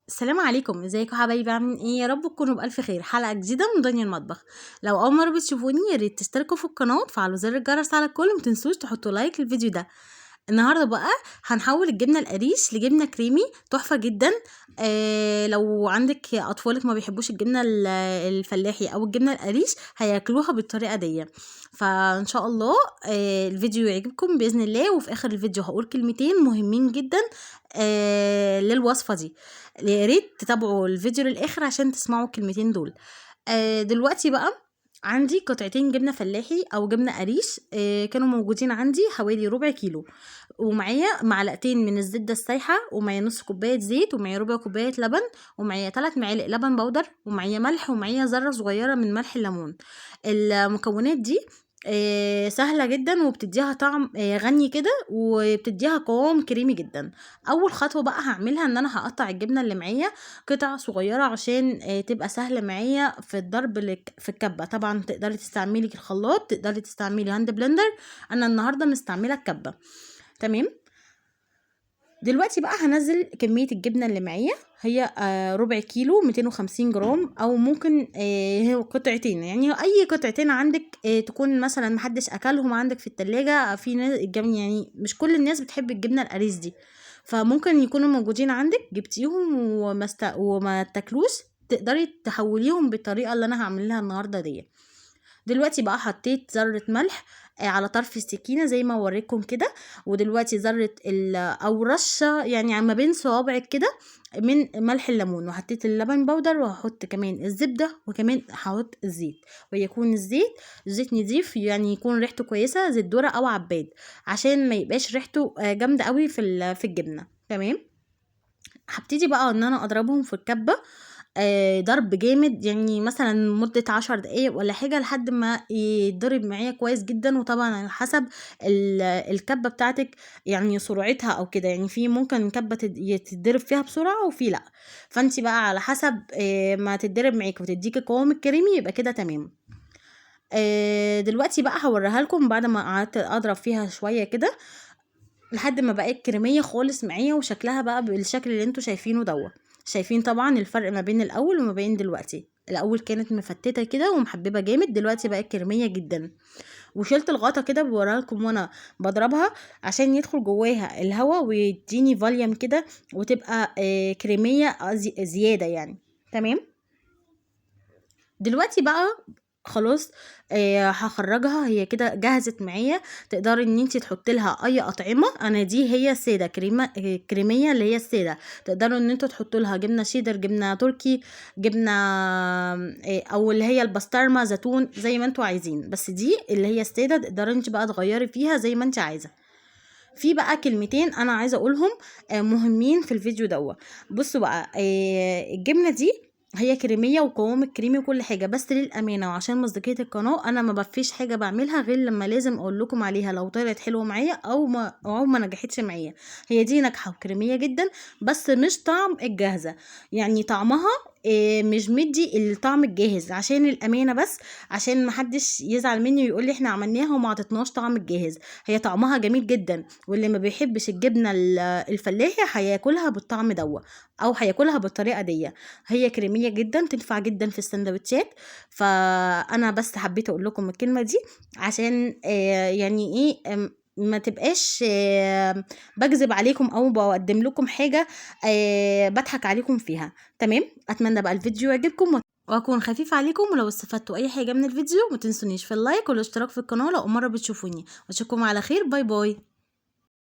السلام عليكم، ازيكم يا حبايبي؟ عاملين ايه؟ يا رب تكونوا بالف خير. حلقه جديده من دنيا المطبخ. لو اول مره بتشوفوني يا ريت تشتركوا في القناه وتفعلوا زر الجرس على الكل، ومتنسوش تحطوا لايك للفيديو ده. النهارده بقى هنحول الجبنه القريش لجبنه كريمي تحفه جدا. لو عندك اطفالك ما بيحبوش الجبنه الفلاحي او الجبنه القريش هياكلوها بالطريقه دي. فان شاء الله الفيديو يعجبكم باذن الله. وفي اخر الفيديو هقول كلمتين مهمين جدا للوصفه دي. يا ريت تتابعوا الفيديو للاخر عشان تسمعوا الكلمتين دول. دلوقتي بقى عندي قطعتين جبنه فلاحي او جبنه قريش، كانوا موجودين عندي حوالي ربع كيلو، ومعايا معلقتين من الزبده السايحه، ومعايا نص كوبايه زيت، ومعايا ربع كوبايه لبن، ومعايا 3 معالق لبن بودر، ومعايا ملح، ومعايا ذره صغيره من ملح الليمون. المكونات دي سهله جدا وبتديها طعم غني كده، وبتديها قوام كريمي جدا. اول خطوه بقى هعملها ان انا هقطع الجبنه اللي معايا قطع صغيره عشان تبقى سهله معايا في الضرب في الكبه. طبعا تقدري تستعملي الخلاط، تقدري تستعملي هاند بلندر، انا النهارده مستعمله الكبه. تمام. دلوقتي بقى هنزل كمية الجبنة اللي معايا، هي ربع كيلو 250 جرام، او ممكن قطعتين، يعني اي قطعتين عندك تكون مثلا محدش اكلهم عندك في التلاجة. في ناس يعني مش كل الناس بتحب الجبنة القريش دي، فممكن يكونوا موجودين عندك جبتيهم وما تاكلوش، تقدري تحوليهم بالطريقة اللي انا هعملها النهاردة دي. دلوقتي بقى حطيت ذرة ملح على طرف السكينة زي ما اوريكم كده، ودلوقتي ذرة او رشة يعني ما بين صوابعك كده من ملح الليمون، وحطيت اللبن بودر، وهحط كمان الزبدة، وكمان هحط الزيت، ويكون زيت نضيف، يعني يكون ريحته كويسة، زيت ذرة او عباد، عشان ما يبقاش ريحته جامدة قوي في الجبنة. تمام. هبتدي بقى ان انا اضربهم في الكبة ضرب جامد، يعني مثلا مدة 10 دقايق ولا حاجة لحد ما يضرب معايا كويس جدا. وطبعا على حسب الكبة بتاعتك، يعني سرعتها او كده، يعني في ممكن كبة تتضرب فيها بسرعة وفي لا، فانت بقى على حسب ما تتضرب معاك وتديكي قوام الكريمي يبقى كده تمام. دلوقتي بقى هوريها لكم بعد ما قعدت اضرب فيها شوية كده لحد ما بقت كريميه خالص معايا، وشكلها بقى بالشكل اللي انتوا شايفينه دوت. شايفين طبعا الفرق ما بين الاول وما بين دلوقتي. الاول كانت مفتته كده ومحببه جامد، دلوقتي بقت كريميه جدا. وشلت الغطا كده بوراكم وانا بضربها عشان يدخل جواها الهواء ويديني فوليوم كده، وتبقى كريميه زياده يعني. تمام. دلوقتي بقى خلاص هخرجها، هي كده جهزت معايا. تقدري ان انت تحطي لها اي اطعمه، انا دي هي الساده كريميه اللي هي الساده. تقدروا ان انتوا تحطوا لها جبنه شيدر، جبنه تركي، جبنه او اللي هي البسطرمه، زيتون، زي ما انتوا عايزين، بس دي اللي هي الساده تقدري انت بقى تغيري فيها زي ما انت عايزه. في بقى كلمتين انا عايزه اقولهم مهمين في الفيديو دوت. بصوا بقى، الجبنه دي هي كريميه وقوام كريمي وكل حاجه، بس للامانه وعشان مصداقيه القناه انا ما بفيش حاجه بعملها غير لما لازم اقول لكم عليها لو طلعت حلوه معايا او ما نجحتش معايا. هي دي ناجحه وكريميه جدا، بس مش طعم الجاهزه، يعني طعمها مش مدي الطعم الجاهز، عشان الامانه بس، عشان محدش يزعل مني ويقول لي احنا عملناها وما عطتناش طعم الجاهز. هي طعمها جميل جدا، واللي ما بيحبش الجبنه الفلاحي هياكلها بالطعم دوت، او هياكلها بالطريقه دي. هي كريميه جدا، تنفع جدا في السندوتشات. فانا بس حبيت اقول لكم الكلمه دي عشان يعني ايه ما تبقاش بكذب عليكم او بقدم لكم حاجه بضحك عليكم فيها. تمام. اتمنى بقى الفيديو يعجبكم واكون خفيف عليكم، ولو استفدتوا اي حاجه من الفيديو ما تنسونيش في اللايك والاشتراك في القناه لو اول مره بتشوفوني. واشوفكم على خير. باي باي.